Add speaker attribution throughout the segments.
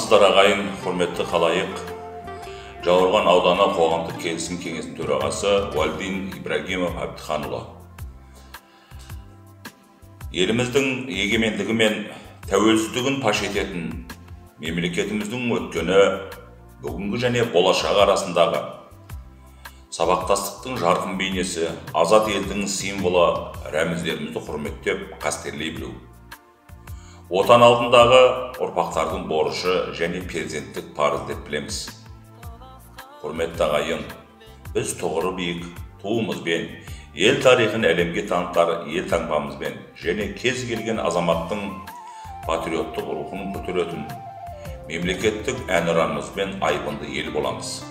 Speaker 1: Амансыздар ағайын, құрметті қалайық. Жауырған ауданы қоғамдық келісім кеңесінің төрағасы Валдин Ибрагимов Абдиханұлы. Еліміздің егемендігі мен тәуелсіздігін паш ететін мемлекетіміздің өткені, бүгінгі және болашағы арасындағы сабақтастықтың жарқын бейнесі, азат елдің символы рәміздерімізді құрметтеп, қастерлей білу. Отан алдындағы ұрпақтардың борышы және перзенттік парыз деп білеміз. Құрметті ағайын, біз тұғыры биік туымызбен, ел тарихын әлемге танытар ел таңбамызбен және кез келген азаматтың патриоттық рухын көтеретін мемлекеттік әнұранымызбен айбынды ел боламыз.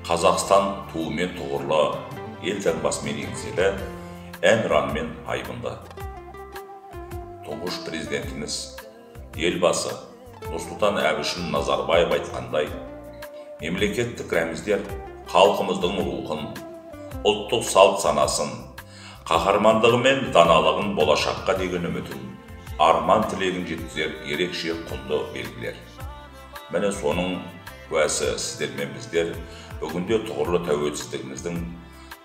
Speaker 1: Қазақстан туымен тұғырлы, ел таңбасымен еңселі, әнұранымен айбынды. Тұңғыш президентіміз, елбасы Нұрсұлтан Әбішұлы Назарбаев айтқандай, мемлекеттік рәміздер халқымыздың рухын, ұлттық салт санасын, қаһармандығы мен даналығын, болашаққа деген үмітін, арман тілегін жеткізер ерекше құнды белгілер. Міне соның куәсі сіздер мен біздер бүгінде тұғырлы тәуелсіздігіміздің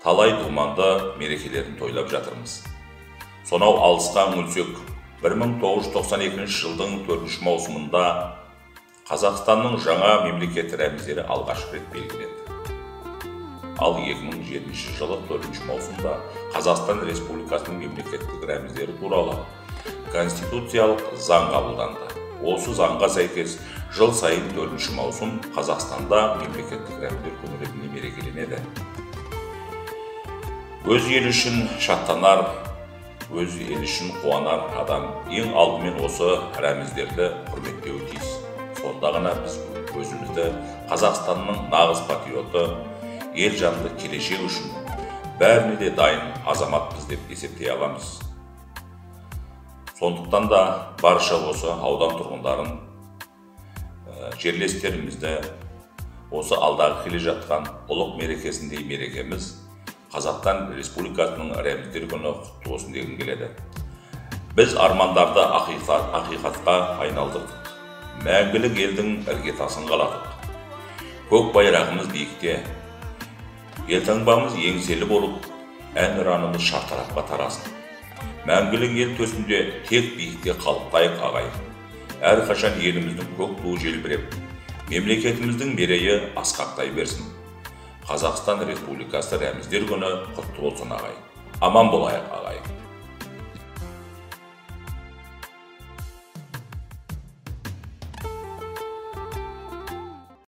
Speaker 1: талай думанды мерекелерін тойлап жатырмыз. Сонау алысқа үңілсек, 1992 жылдың 4 маусымында Қазақстанның жаңа мемлекет рәміздері алғаш рет белгіленді. Ал 2007 жылы 4 маусымда Қазақстан Республикасының мемлекеттік рәміздері туралы конституциялық заң қабылданды. Осы заңға сәйкес жыл сайын 4 маусым Қазақстанда мемлекеттік рәміздер күні ретінде мерекеленеді. Өз ел үшін шаттанар, өз ел үшін қуанар адам ең алдымен осы рәміздерді құрметтеуі тиіс. Сонда ғана біз өзімізді Қазақстанның нағыз патриоты, ел жанды келешек үшін бәріне де дайын азаматпыз деп есептей аламыз. Сондықтан да барша осы аудан тұрғындарын, жерлестерімізді осы алдағы келе жатқан ұлық мерекесіндей мерекеміз Қазақстан Республикасының рәміздер күні құтты болсын дегім келеді. Біз армандарды ақиқатқа айналдырдық. Мәңгілік елдің іргетасын қаладық. Көк байрағымыз биікте, елтаңбамыз еңселі болып, әнұранымыз шартарапқа тарасын. Мәңгілік ел төсінде тек биікте қалықтайық ағайын. Әрқашан еліміздің көк туы желбіреп, мемлекетіміздің мерейі асқақтай берсін. Қазақстан Республикасы рәміздер күні құтты болсын ағайын. Аман болайық ағайын.